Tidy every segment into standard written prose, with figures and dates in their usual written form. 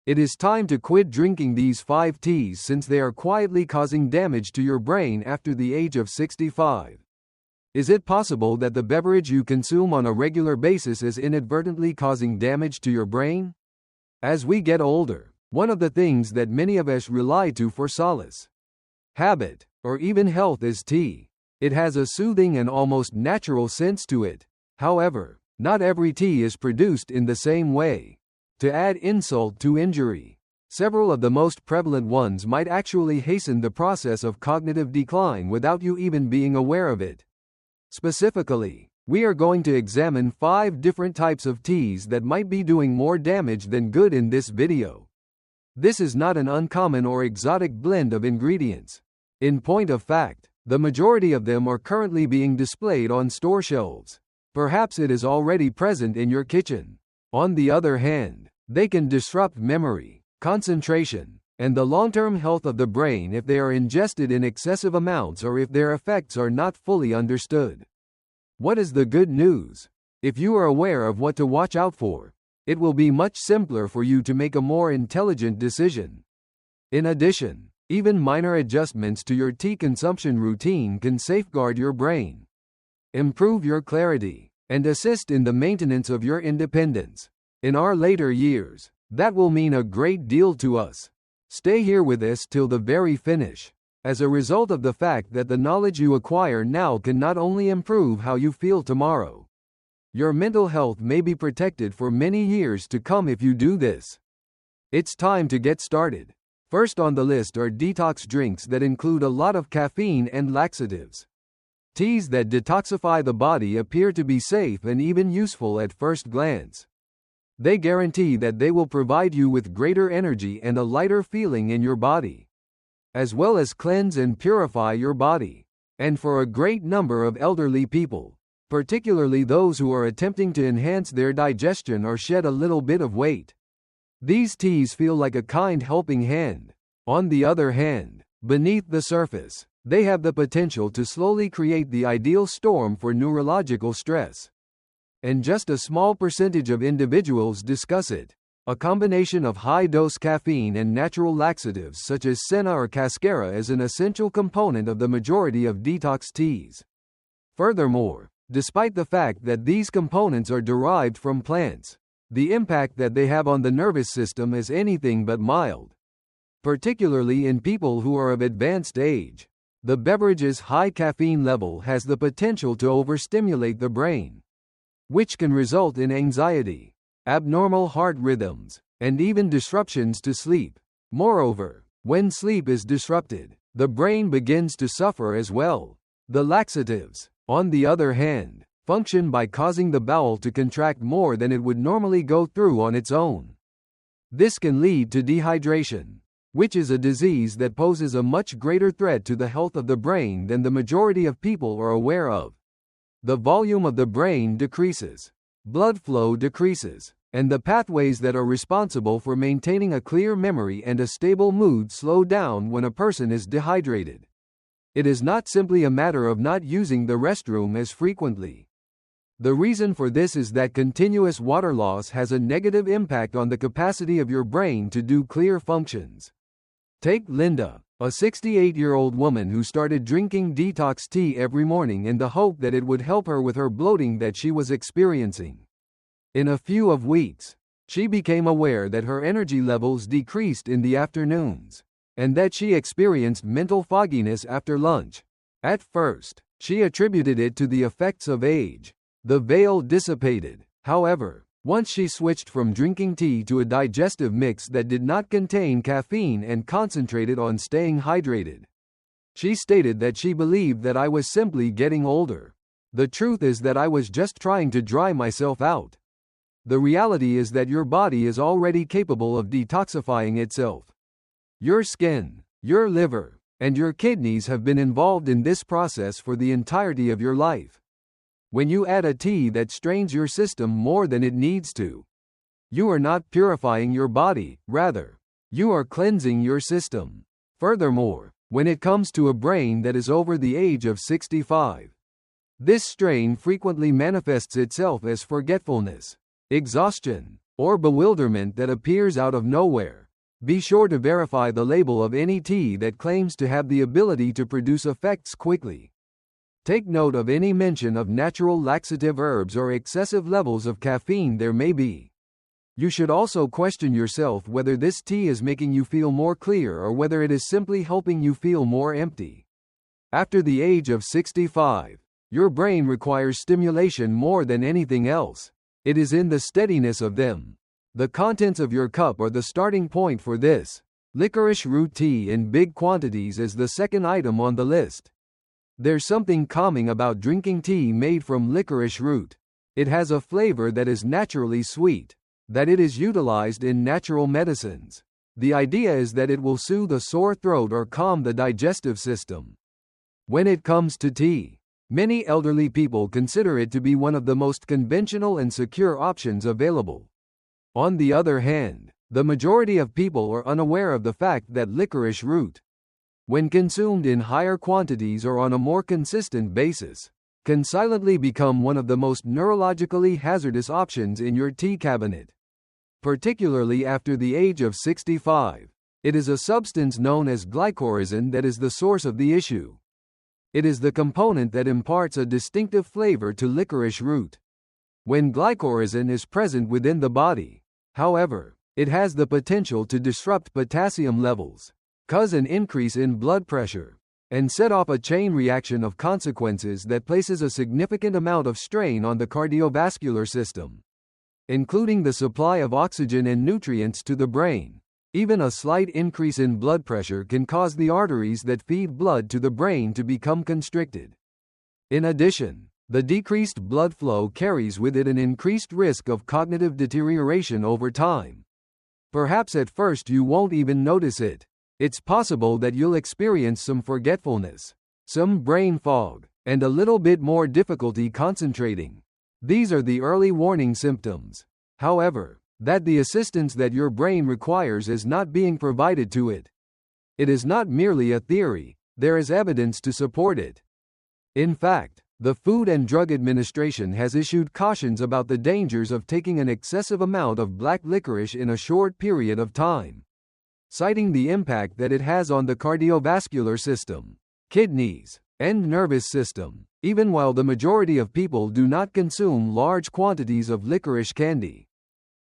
It is time to quit drinking these 5 teas since they are quietly causing damage to your brain after the age of 65. Is it possible that the beverage you consume on a regular basis is inadvertently causing damage to your brain? As we get older, one of the things that many of us rely to for solace, habit, or even health is tea. It has a soothing and almost natural sense to it. However, not every tea is produced in the same way. To add insult to injury, several of the most prevalent ones might actually hasten the process of cognitive decline without you even being aware of it. Specifically, we are going to examine 5 different types of teas that might be doing more damage than good in this video. This is not an uncommon or exotic blend of ingredients. In point of fact, the majority of them are currently being displayed on store shelves. Perhaps it is already present in your kitchen. On the other hand, they can disrupt memory, concentration, and the long-term health of the brain if they are ingested in excessive amounts or if their effects are not fully understood. What is the good news? If you are aware of what to watch out for, it will be much simpler for you to make a more intelligent decision. In addition, even minor adjustments to your tea consumption routine can safeguard your brain, improve your clarity, and assist in the maintenance of your independence. In our later years, that will mean a great deal to us. Stay here with us till the very finish, as a result of the fact that the knowledge you acquire now can not only improve how you feel tomorrow, your mental health may be protected for many years to come if you do this. It's time to get started. First on the list are detox drinks that include a lot of caffeine and laxatives. Teas that detoxify the body appear to be safe and even useful at first glance. They guarantee that they will provide you with greater energy and a lighter feeling in your body, as well as cleanse and purify your body. And for a great number of elderly people, particularly those who are attempting to enhance their digestion or shed a little bit of weight, these teas feel like a kind helping hand. On the other hand, beneath the surface, they have the potential to slowly create the ideal storm for neurological stress. And just a small percentage of individuals discuss it. A combination of high-dose caffeine and natural laxatives such as senna or cascara is an essential component of the majority of detox teas. Furthermore, despite the fact that these components are derived from plants, the impact that they have on the nervous system is anything but mild. Particularly in people who are of advanced age, the beverage's high caffeine level has the potential to overstimulate the brain, which can result in anxiety, abnormal heart rhythms, and even disruptions to sleep. Moreover, when sleep is disrupted, the brain begins to suffer as well. The laxatives, on the other hand, function by causing the bowel to contract more than it would normally go through on its own. This can lead to dehydration, which is a disease that poses a much greater threat to the health of the brain than the majority of people are aware of. The volume of the brain decreases, blood flow decreases, and the pathways that are responsible for maintaining a clear memory and a stable mood slow down when a person is dehydrated. It is not simply a matter of not using the restroom as frequently. The reason for this is that continuous water loss has a negative impact on the capacity of your brain to do clear functions. Take Linda, a 68-year-old woman who started drinking detox tea every morning in the hope that it would help her with her bloating that she was experiencing. In a few weeks, she became aware that her energy levels decreased in the afternoons, and that she experienced mental fogginess after lunch. At first, she attributed it to the effects of age. The veil dissipated, however, once she switched from drinking tea to a digestive mix that did not contain caffeine and concentrated on staying hydrated. She stated that she believed that I was simply getting older. The truth is that I was just trying to dry myself out. The reality is that your body is already capable of detoxifying itself. Your skin, your liver, and your kidneys have been involved in this process for the entirety of your life. When you add a tea that strains your system more than it needs to, you are not purifying your body, rather, you are cleansing your system. Furthermore, when it comes to a brain that is over the age of 65, this strain frequently manifests itself as forgetfulness, exhaustion, or bewilderment that appears out of nowhere. Be sure to verify the label of any tea that claims to have the ability to produce effects quickly. Take note of any mention of natural laxative herbs or excessive levels of caffeine there may be. You should also question yourself whether this tea is making you feel more clear or whether it is simply helping you feel more empty. After the age of 65, your brain requires stimulation more than anything else. It is in the steadiness of them. The contents of your cup are the starting point for this. Licorice root tea in big quantities is the second item on the list. There's something calming about drinking tea made from licorice root. It has a flavor that is naturally sweet, that it is utilized in natural medicines. The idea is that it will soothe a sore throat or calm the digestive system. When it comes to tea, many elderly people consider it to be one of the most conventional and secure options available. On the other hand, the majority of people are unaware of the fact that licorice root, when consumed in higher quantities or on a more consistent basis, can silently become one of the most neurologically hazardous options in your tea cabinet. Particularly after the age of 65, it is a substance known as glycorazine that is the source of the issue. It is the component that imparts a distinctive flavor to licorice root. When glycorazine is present within the body, however, it has the potential to disrupt potassium levels, cause an increase in blood pressure, and set off a chain reaction of consequences that places a significant amount of strain on the cardiovascular system, including the supply of oxygen and nutrients to the brain. Even a slight increase in blood pressure can cause the arteries that feed blood to the brain to become constricted. In addition, the decreased blood flow carries with it an increased risk of cognitive deterioration over time. Perhaps at first you won't even notice it. It's possible that you'll experience some forgetfulness, some brain fog, and a little bit more difficulty concentrating. These are the early warning symptoms. However, that the assistance that your brain requires is not being provided to it. It is not merely a theory, there is evidence to support it. In fact, the Food and Drug Administration has issued cautions about the dangers of taking an excessive amount of black licorice in a short period of time, citing the impact that it has on the cardiovascular system, kidneys, and nervous system, even while the majority of people do not consume large quantities of licorice candy.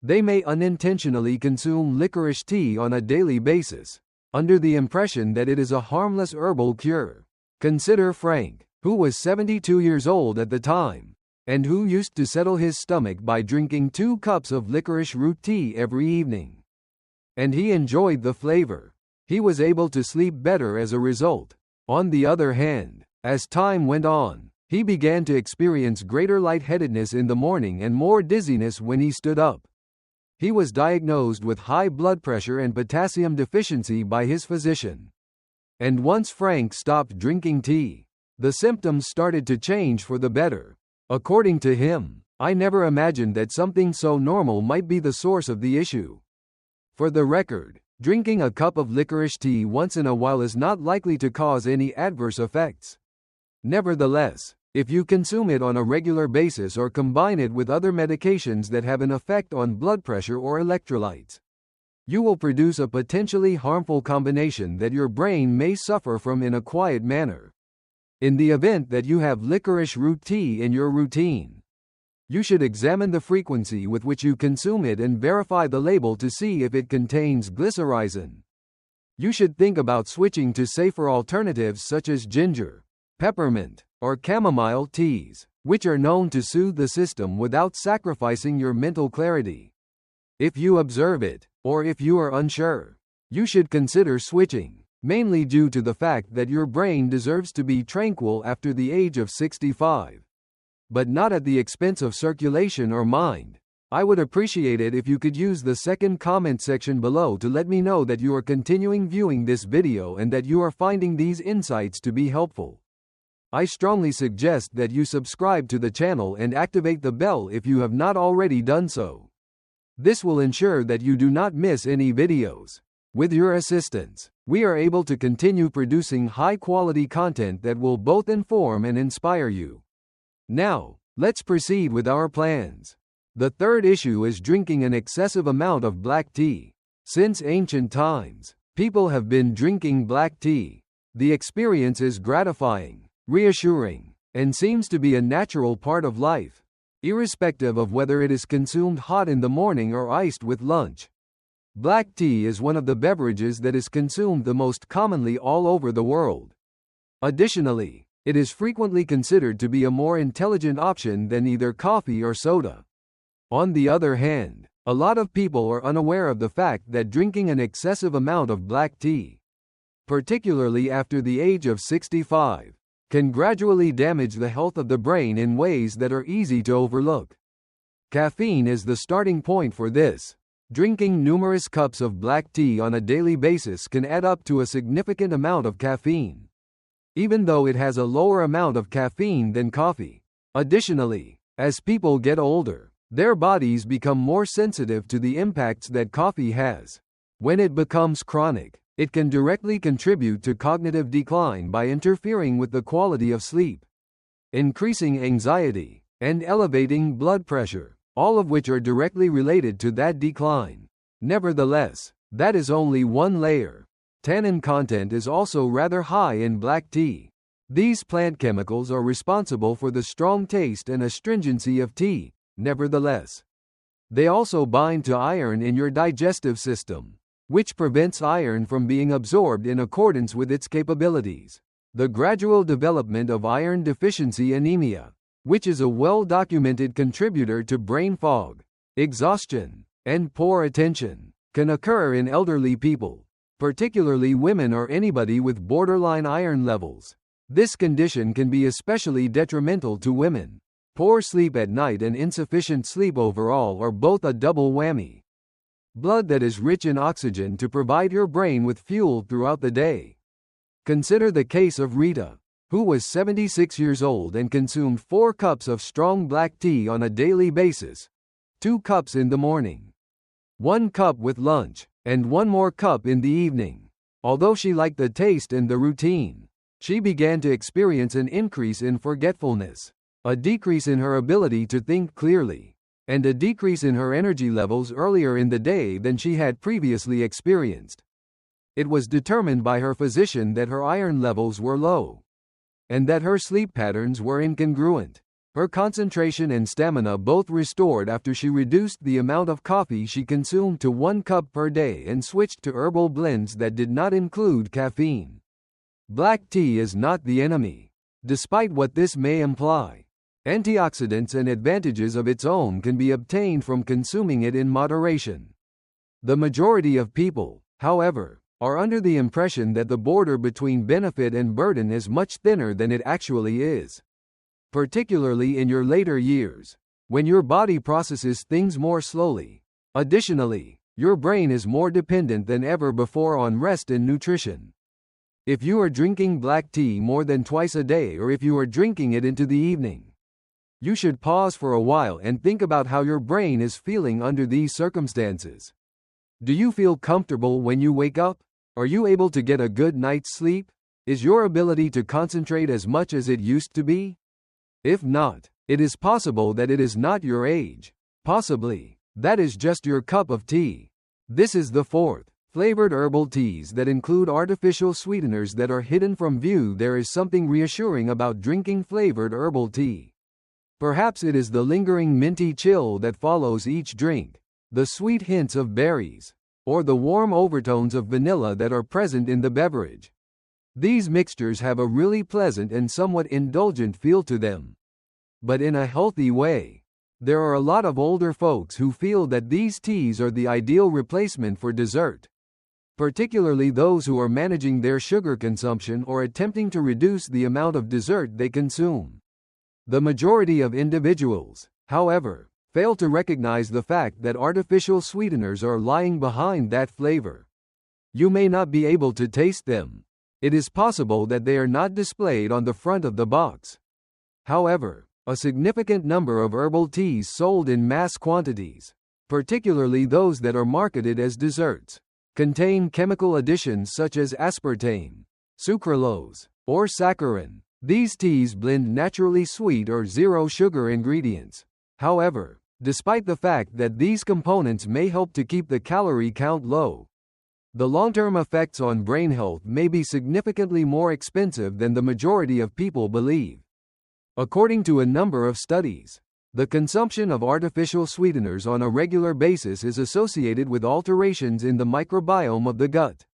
They may unintentionally consume licorice tea on a daily basis, under the impression that it is a harmless herbal cure. Consider Frank, who was 72 years old at the time, and who used to settle his stomach by drinking 2 cups of licorice root tea every evening. And he enjoyed the flavor. He was able to sleep better as a result. On the other hand, as time went on, he began to experience greater lightheadedness in the morning and more dizziness when he stood up. He was diagnosed with high blood pressure and potassium deficiency by his physician. And once Frank stopped drinking tea, the symptoms started to change for the better. According to him, "I never imagined that something so normal might be the source of the issue." For the record, drinking a cup of licorice tea once in a while is not likely to cause any adverse effects. Nevertheless, if you consume it on a regular basis or combine it with other medications that have an effect on blood pressure or electrolytes, you will produce a potentially harmful combination that your brain may suffer from in a quiet manner. In the event that you have licorice root tea in your routine, you should examine the frequency with which you consume it and verify the label to see if it contains glycyrrhizin. You should think about switching to safer alternatives such as ginger, peppermint, or chamomile teas, which are known to soothe the system without sacrificing your mental clarity. If you observe it, or if you are unsure, you should consider switching, mainly due to the fact that your brain deserves to be tranquil after the age of 65. But not at the expense of circulation or mind. I would appreciate it if you could use the second comment section below to let me know that you are continuing viewing this video and that you are finding these insights to be helpful. I strongly suggest that you subscribe to the channel and activate the bell if you have not already done so. This will ensure that you do not miss any videos. With your assistance, we are able to continue producing high-quality content that will both inform and inspire you. Now, let's proceed with our plans. The third issue is drinking an excessive amount of black tea. Since ancient times, people have been drinking black tea. The experience is gratifying, reassuring, and seems to be a natural part of life, irrespective of whether it is consumed hot in the morning or iced with lunch. Black tea is one of the beverages that is consumed the most commonly all over the world. Additionally, it is frequently considered to be a more intelligent option than either coffee or soda. On the other hand, a lot of people are unaware of the fact that drinking an excessive amount of black tea, particularly after the age of 65, can gradually damage the health of the brain in ways that are easy to overlook. Caffeine is the starting point for this. Drinking numerous cups of black tea on a daily basis can add up to a significant amount of caffeine, even though it has a lower amount of caffeine than coffee. Additionally, as people get older, their bodies become more sensitive to the impacts that coffee has. When it becomes chronic, it can directly contribute to cognitive decline by interfering with the quality of sleep, increasing anxiety, and elevating blood pressure, all of which are directly related to that decline. Nevertheless, that is only one layer. Tannin content is also rather high in black tea. These plant chemicals are responsible for the strong taste and astringency of tea. Nevertheless, they also bind to iron in your digestive system, which prevents iron from being absorbed in accordance with its capabilities. The gradual development of iron deficiency anemia, which is a well-documented contributor to brain fog, exhaustion, and poor attention, can occur in elderly people, particularly women or anybody with borderline iron levels. This condition can be especially detrimental to women. Poor sleep at night and insufficient sleep overall are both a double whammy. Blood that is rich in oxygen to provide your brain with fuel throughout the day. Consider the case of Rita, who was 76 years old and consumed 4 cups of strong black tea on a daily basis. 2 cups in the morning, 1 cup with lunch, and 1 more cup in the evening. Although she liked the taste and the routine, she began to experience an increase in forgetfulness, a decrease in her ability to think clearly, and a decrease in her energy levels earlier in the day than she had previously experienced. It was determined by her physician that her iron levels were low, and that her sleep patterns were incongruent. Her concentration and stamina both restored after she reduced the amount of coffee she consumed to 1 cup per day and switched to herbal blends that did not include caffeine. Black tea is not the enemy, despite what this may imply. Antioxidants and advantages of its own can be obtained from consuming it in moderation. The majority of people, however, are under the impression that the border between benefit and burden is much thinner than it actually is. Particularly in your later years, when your body processes things more slowly. Additionally, your brain is more dependent than ever before on rest and nutrition. If you are drinking black tea more than twice a day, or if you are drinking it into the evening, you should pause for a while and think about how your brain is feeling under these circumstances. Do you feel comfortable when you wake up? Are you able to get a good night's sleep? Is your ability to concentrate as much as it used to be? If not, it is possible that it is not your age. Possibly, that is just your cup of tea. This is the 4th. Flavored herbal teas that include artificial sweeteners that are hidden from view. There is something reassuring about drinking flavored herbal tea. Perhaps it is the lingering minty chill that follows each drink, the sweet hints of berries, or the warm overtones of vanilla that are present in the beverage. These mixtures have a really pleasant and somewhat indulgent feel to them, but in a healthy way. There are a lot of older folks who feel that these teas are the ideal replacement for dessert, particularly those who are managing their sugar consumption or attempting to reduce the amount of dessert they consume. The majority of individuals, however, fail to recognize the fact that artificial sweeteners are lying behind that flavor. You may not be able to taste them. It is possible that they are not displayed on the front of the box. However, a significant number of herbal teas sold in mass quantities, particularly those that are marketed as desserts, contain chemical additions such as aspartame, sucralose, or saccharin. These teas blend naturally sweet or zero sugar ingredients. However, despite the fact that these components may help to keep the calorie count low. The long-term effects on brain health may be significantly more expensive than the majority of people believe. According to a number of studies, the consumption of artificial sweeteners on a regular basis is associated with alterations in the microbiome of the gut,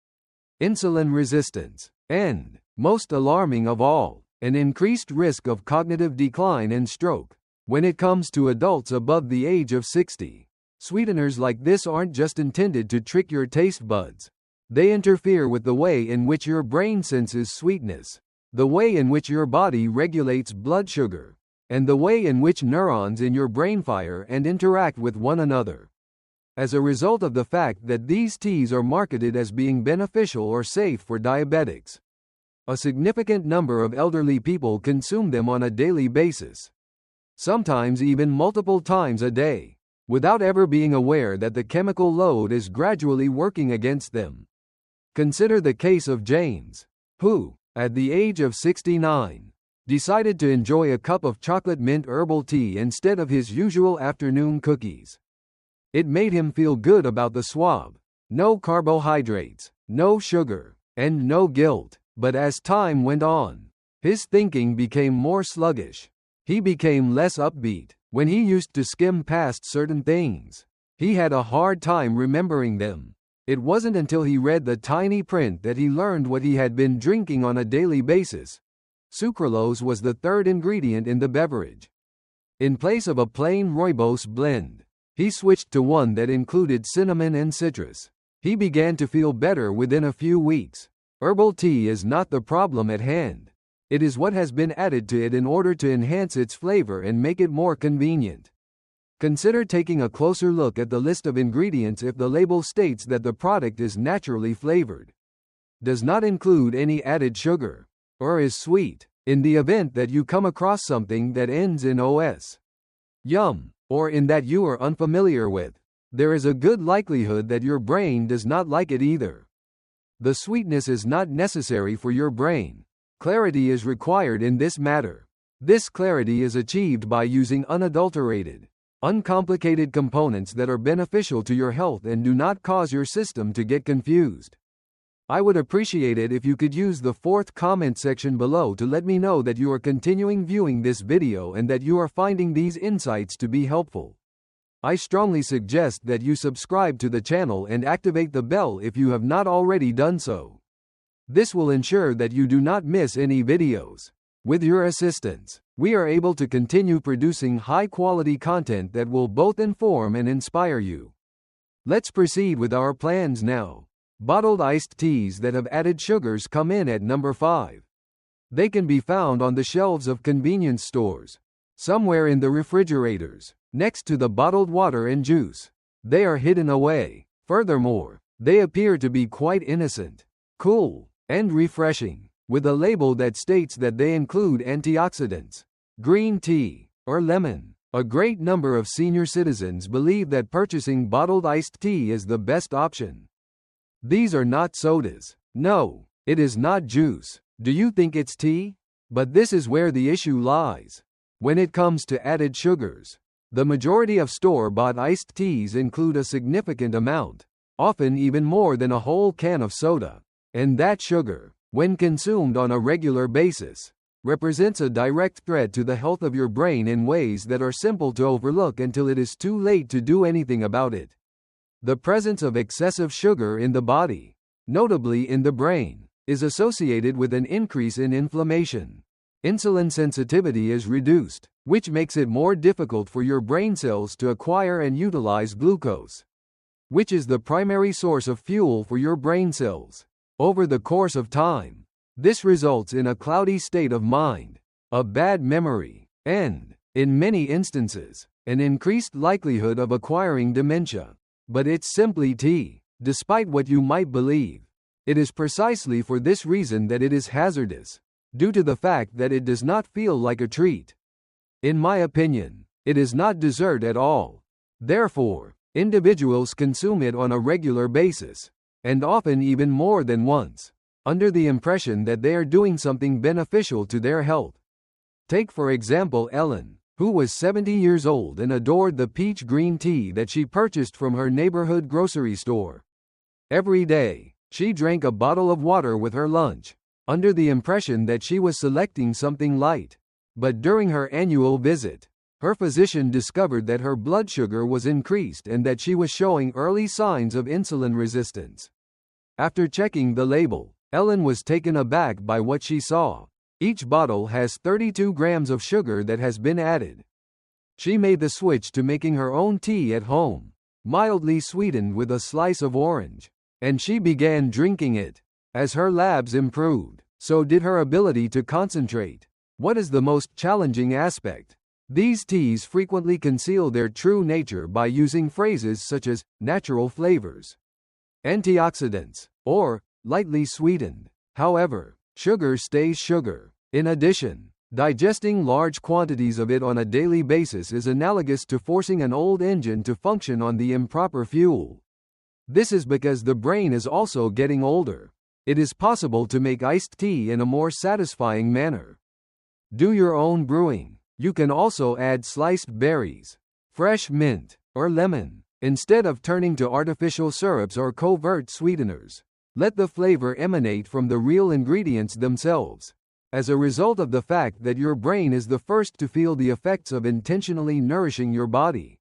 insulin resistance, and, most alarming of all, an increased risk of cognitive decline and stroke. When it comes to adults above the age of 60, sweeteners like this aren't just intended to trick your taste buds. They interfere with the way in which your brain senses sweetness, the way in which your body regulates blood sugar, and the way in which neurons in your brain fire and interact with one another. As a result of the fact that these teas are marketed as being beneficial or safe for diabetics, a significant number of elderly people consume them on a daily basis, sometimes even multiple times a day, without ever being aware that the chemical load is gradually working against them. Consider the case of James, who, at the age of 69, decided to enjoy a cup of chocolate mint herbal tea instead of his usual afternoon cookies. It made him feel good about the swab. No carbohydrates, no sugar, and no guilt. But as time went on, his thinking became more sluggish. He became less upbeat. When he used to skim past certain things, he had a hard time remembering them. It wasn't until he read the tiny print that he learned what he had been drinking on a daily basis. Sucralose was the third ingredient in the beverage. In place of a plain rooibos blend, he switched to one that included cinnamon and citrus. He began to feel better within a few weeks. Herbal tea is not the problem at hand. It is what has been added to it in order to enhance its flavor and make it more convenient. Consider taking a closer look at the list of ingredients if the label states that the product is naturally flavored, does not include any added sugar, or is sweet. In the event that you come across something that ends in OS, yum, or in that you are unfamiliar with, there is a good likelihood that your brain does not like it either. The sweetness is not necessary for your brain. Clarity is required in this matter. This clarity is achieved by using unadulterated, uncomplicated components that are beneficial to your health and do not cause your system to get confused. I would appreciate it if you could use the fourth comment section below to let me know that you are continuing viewing this video and that you are finding these insights to be helpful. I strongly suggest that you subscribe to the channel and activate the bell if you have not already done so. This will ensure that you do not miss any videos. With your assistance, we are able to continue producing high-quality content that will both inform and inspire you. Let's proceed with our plans now. Bottled iced teas that have added sugars come in at number 5. They can be found on the shelves of convenience stores, somewhere in the refrigerators, next to the bottled water and juice. They are hidden away. Furthermore, they appear to be quite innocent, cool, and refreshing, with a label that states that they include antioxidants, green tea, or lemon. A great number of senior citizens believe that purchasing bottled iced tea is the best option. These are not sodas. No, it is not juice. Do you think it's tea? But this is where the issue lies. When it comes to added sugars, the majority of store-bought iced teas include a significant amount, often even more than a whole can of soda. And that sugar, when consumed on a regular basis, represents a direct threat to the health of your brain in ways that are simple to overlook until it is too late to do anything about it. The presence of excessive sugar in the body, notably in the brain, is associated with an increase in inflammation. Insulin sensitivity is reduced, which makes it more difficult for your brain cells to acquire and utilize glucose, which is the primary source of fuel for your brain cells. Over the course of time, this results in a cloudy state of mind, a bad memory, and, in many instances, an increased likelihood of acquiring dementia. But it's simply tea, despite what you might believe. It is precisely for this reason that it is hazardous, due to the fact that it does not feel like a treat. In my opinion, it is not dessert at all. Therefore, individuals consume it on a regular basis, and often even more than once, under the impression that they are doing something beneficial to their health. Take for example Ellen, who was 70 years old and adored the peach green tea that she purchased from her neighborhood grocery store. Every day, she drank a bottle of water with her lunch, under the impression that she was selecting something light. But during her annual visit, her physician discovered that her blood sugar was increased and that she was showing early signs of insulin resistance. After checking the label, Ellen was taken aback by what she saw. Each bottle has 32 grams of sugar that has been added. She made the switch to making her own tea at home, mildly sweetened with a slice of orange, and she began drinking it. As her labs improved, so did her ability to concentrate. What is the most challenging aspect? These teas frequently conceal their true nature by using phrases such as natural flavors, antioxidants, or lightly sweetened. However, sugar stays sugar. In addition, digesting large quantities of it on a daily basis is analogous to forcing an old engine to function on the improper fuel. This is because the brain is also getting older. It is possible to make iced tea in a more satisfying manner. Do your own brewing. You can also add sliced berries, fresh mint, or lemon, instead of turning to artificial syrups or covert sweeteners. Let the flavor emanate from the real ingredients themselves. As a result of the fact that your brain is the first to feel the effects of intentionally nourishing your body.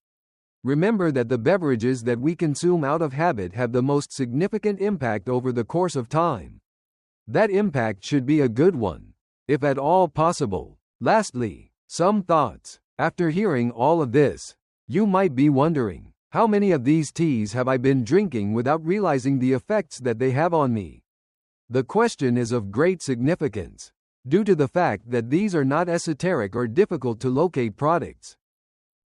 Remember that the beverages that we consume out of habit have the most significant impact over the course of time. That impact should be a good one, if at all possible. Lastly, some thoughts. After hearing all of this, you might be wondering, how many of these teas have I been drinking without realizing the effects that they have on me? The question is of great significance, due to the fact that these are not esoteric or difficult to locate products.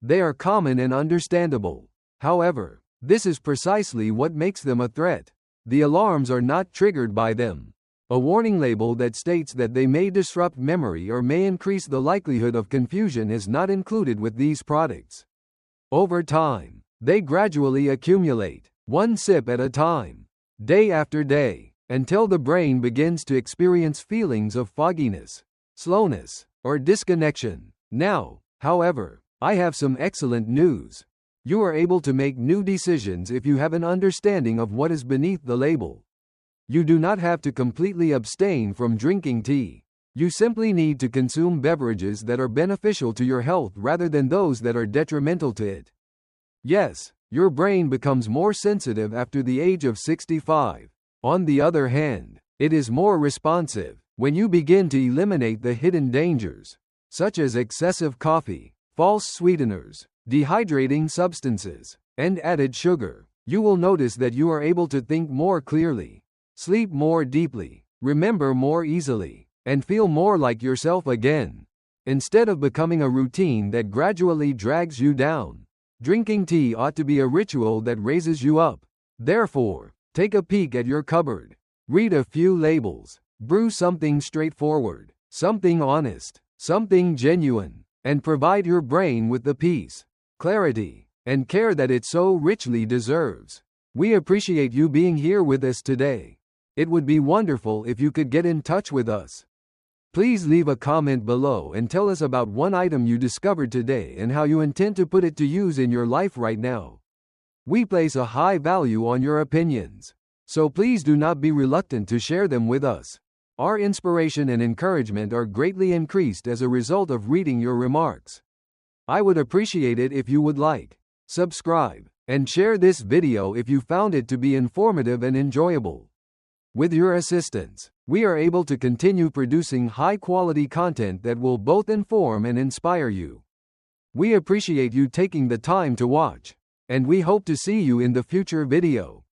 They are common and understandable. However, this is precisely what makes them a threat. The alarms are not triggered by them. A warning label that states that they may disrupt memory or may increase the likelihood of confusion is not included with these products. Over time, they gradually accumulate, one sip at a time, day after day, until the brain begins to experience feelings of fogginess, slowness, or disconnection. Now, however, I have some excellent news. You are able to make new decisions if you have an understanding of what is beneath the label. You do not have to completely abstain from drinking tea. You simply need to consume beverages that are beneficial to your health rather than those that are detrimental to it. Yes, your brain becomes more sensitive after the age of 65. On the other hand, it is more responsive when you begin to eliminate the hidden dangers, such as excessive coffee, false sweeteners, dehydrating substances, and added sugar. You will notice that you are able to think more clearly, sleep more deeply, remember more easily, and feel more like yourself again. Instead of becoming a routine that gradually drags you down, drinking tea ought to be a ritual that raises you up. Therefore, take a peek at your cupboard, read a few labels, brew something straightforward, something honest, something genuine, and provide your brain with the peace, clarity, and care that it so richly deserves. We appreciate you being here with us today. It would be wonderful if you could get in touch with us. Please leave a comment below and tell us about one item you discovered today and how you intend to put it to use in your life right now. We place a high value on your opinions, so please do not be reluctant to share them with us. Our inspiration and encouragement are greatly increased as a result of reading your remarks. I would appreciate it if you would like, subscribe, and share this video if you found it to be informative and enjoyable. With your assistance, we are able to continue producing high-quality content that will both inform and inspire you. We appreciate you taking the time to watch, and we hope to see you in the future video.